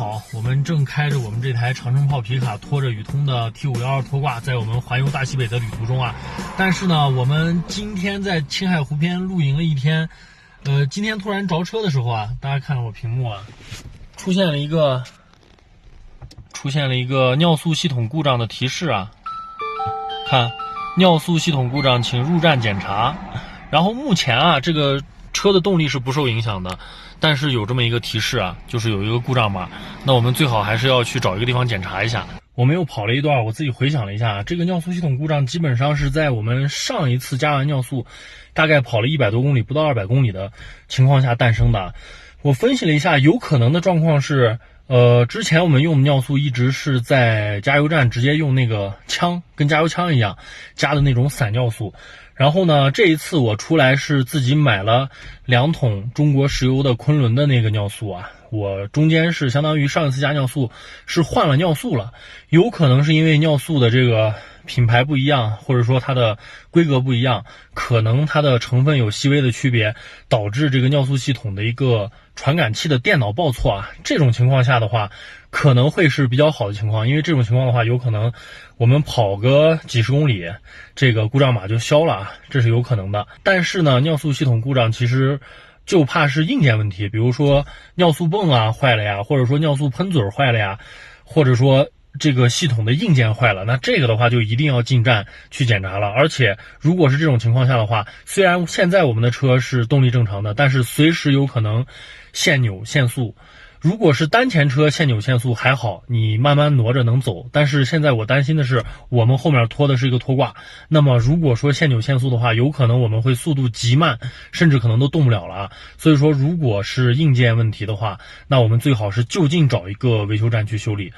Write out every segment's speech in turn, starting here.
好，我们正开着我们这台长城炮皮卡，拖着宇通的 T512拖挂，在我们环游大西北的旅途中啊。但是呢，我们今天在青海湖边露营了一天，今天突然着车的时候啊，大家看到我屏幕啊，出现了一个尿素系统故障的提示啊，看，尿素系统故障，请入站检查。然后目前啊，这个车的动力是不受影响的，但是有这么一个提示啊，就是有一个故障码，那我们最好还是要去找一个地方检查一下。我们又跑了一段，我自己回想了一下，这个尿素系统故障基本上是在我们上一次加完尿素，大概跑了100多公里，不到200公里的情况下诞生的。我分析了一下，有可能的状况是，之前我们用的尿素一直是在加油站直接用那个枪，跟加油枪一样加的那种散尿素。然后呢，这一次我出来是自己买了2桶中国石油的昆仑的那个尿素啊，我中间是相当于上一次加尿素是换了尿素了，有可能是因为尿素的这个品牌不一样，或者说它的规格不一样，可能它的成分有细微的区别，导致这个尿素系统的一个传感器的电脑报错啊。这种情况下的话，可能会是比较好的情况，因为这种情况的话，有可能我们跑个几十公里，这个故障码就消了啊，这是有可能的。但是呢，尿素系统故障其实就怕是硬件问题，比如说尿素泵啊坏了呀，或者说尿素喷嘴坏了呀，或者说这个系统的硬件坏了，那这个的话就一定要进站去检查了。而且如果是这种情况下的话，虽然现在我们的车是动力正常的，但是随时有可能限扭限速。如果是单前车限扭限速还好，你慢慢挪着能走，但是现在我担心的是我们后面拖的是一个拖挂，那么如果说限扭限速的话，有可能我们会速度极慢，甚至可能都动不了了。所以说如果是硬件问题的话，那我们最好是就近找一个维修站去修理，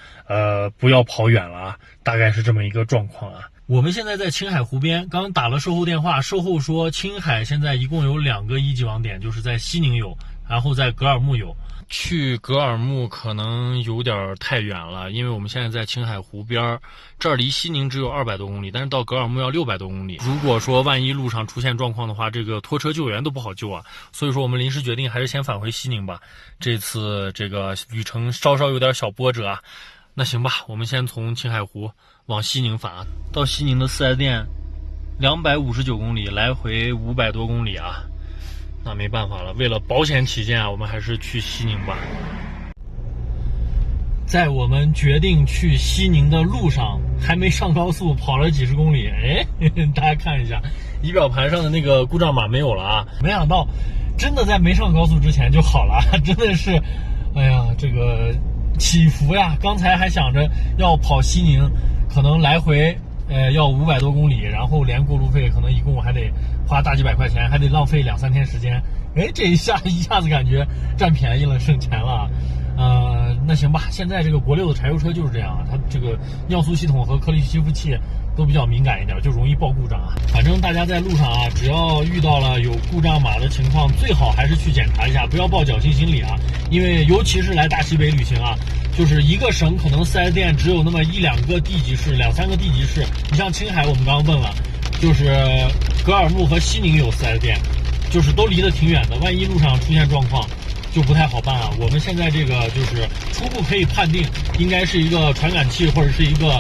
不要跑远了啊，大概是这么一个状况啊。我们现在在青海湖边，刚打了售后电话，售后说青海现在一共有2个一级网点，就是在西宁有，然后在格尔木有。去格尔木可能有点太远了，因为我们现在在青海湖边，这儿离西宁只有200多公里，但是到格尔木要600多公里。如果说万一路上出现状况的话，这个拖车救援都不好救啊。所以说我们临时决定还是先返回西宁吧。这次这个旅程稍稍有点小波折啊。那行吧，我们先从青海湖往西宁返啊。到西宁的4S店259公里，来回500多公里啊。那没办法了，为了保险起见啊，我们还是去西宁吧。在我们决定去西宁的路上，还没上高速，跑了几十公里，大家看一下，仪表盘上的那个故障码没有了啊！没想到，真的在没上高速之前就好了，真的是，哎呀，这个起伏呀！刚才还想着要跑西宁，可能来回。要500多公里，然后连过路费，可能一共还得花大几百块钱，还得浪费2-3天时间。这一下子感觉占便宜了，省钱了。那行吧，现在这个国6的柴油车就是这样啊，它这个尿素系统和颗粒吸附器都比较敏感一点，就容易报故障啊。反正大家在路上啊，只要遇到了有故障码的情况，最好还是去检查一下，不要抱侥幸心理啊。因为尤其是来大西北旅行啊，就是一个省可能4S店只有那么1-2个地级市，2-3个地级市。你像青海，我们刚刚问了，就是格尔木和西宁有4S店，就是都离得挺远的，万一路上出现状况就不太好办啊。我们现在这个就是初步可以判定，应该是一个传感器或者是一个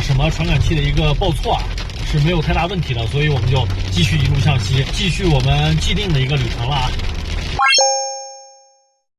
什么传感器的一个报错啊，是没有太大问题的，所以我们就继续一路向西，继续我们既定的一个旅程了啊。